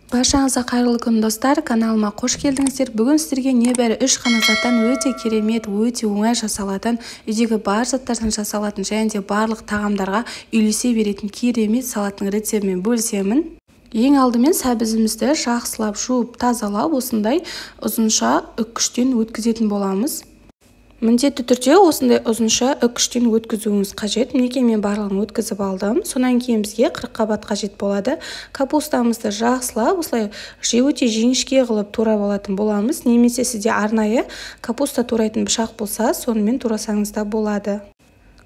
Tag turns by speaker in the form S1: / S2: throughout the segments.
S1: Баршаңызға қайырлы күн достар, каналыма қош келдіңіздер. Бүгін сіздерге небәрі 3 қана заттан өте керемет, өте оңай жасалатын, үйдегі бар заттардан жасалатын және де барлық тағамдарға үйлесе беретін керемет салаттың рецептімен бөлісемін. Ең алдымен сәбізімізді жақсылап жуып тазалап, осындай ұзынша үккіштен өткізетін боламыз. Міндетті түрде осындай ұзынша үккіштен өткізуіңіз қажет. Мінекей мен барлығын өткізіп алдым. Сонан кейін бізге 40 қабат қажет болады. Капустамызды жақсылап, осылай өте жіңішке қылып турап алатын боламыз. Немесе сізде арнайы капуста турайтын пышақ болса, сонымен турасаңыз да болады.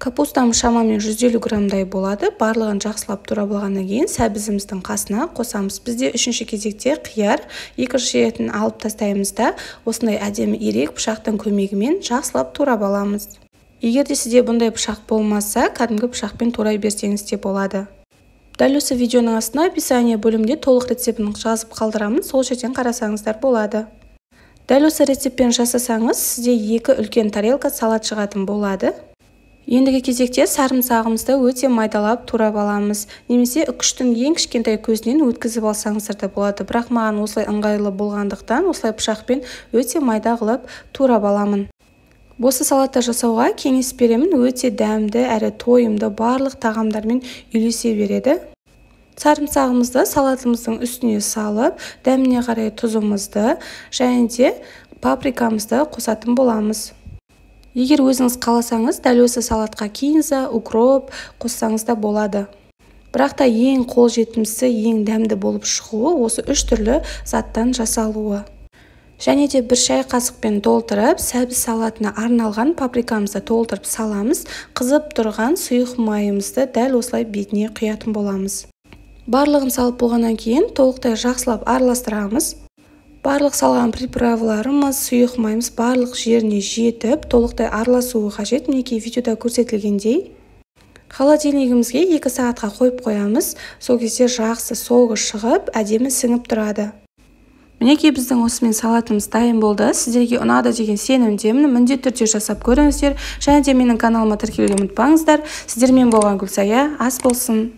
S1: Капустамыз шамамен 150 граммдай болады. Барлығын жақсылап турап алғаннан кейін сәбізіміздің қасына қосамыз. Бізде үшінші кезекте қияр, екінші етін алып тастаймыз да, осындай әдемі ирек пышақтың көмегімен жақсылап турап аламыз. Егер де сізде бұндай пышақ болмаса, кәдімгі пышақпен турай берсеңіз де болады. Дәл осы видеоның астына описание бөлімінде толық рецептін жазып қалдырамын, сол жерден қарасаңыздар болады. Дәл осы рецептпен жасасаңыз, сізде 2 үлкен тарелка салат шығатын болады. Ендігі кезекте сарымсағымызды өте майдалап турап аламыз. Немесе үккіштің ең кішкентай көзінен өткізіп алсаңыздар да болады. Бірақ маған осылай ыңғайлы болғандықтан, осылай пышақпен өте майда қылып турап аламын. Осы салатты жасауға кеңес беремін. Өте дәмді әрі тойымды барлық тағамдармен үйлесе береді. Сарымсағымызды салатымыздың үстіне салып, дәміне қарай тұзымызды және де паприкамызды қосатын боламыз. Егер өзіңіз қаласаңыз, дәл осы салатқа кинза, укроп қоссаңыз да болады. Бірақ та ең қолжетімдісі, ең дәмді болып шығуы осы 3 түрлі заттан жасалуы. Және де 1 шай қасықпен толтырып, сәбіз салатына арналған паприкамызды толтырып саламыз. Қызып тұрған сұйық майымызды дәл осылай бетіне құятын боламыз. Барлығын салып болғаннан кейін толықтай жақсылап араластырамыз. Барлық салған приправаларымыз, сұйық майымыз барлық жеріне жетіп, толықтай араласуы қажет. Мінекей видеода көрсетілгендей. Холодильнигімізге 2 сағатқа қойып қоямыз. Сол кезде жақсы солғы шығып, әдемі сіңіп тұрады. Мінекей біздің осымен салатымыз дайын болды. Сіздерге ұнады деген сенімдемін. Міндетті түрде жасап көріңіздер. Және де менің каналыма тіркелуге ұмытпаңыздар. Сіздермен болған Гүлсая ас болсын.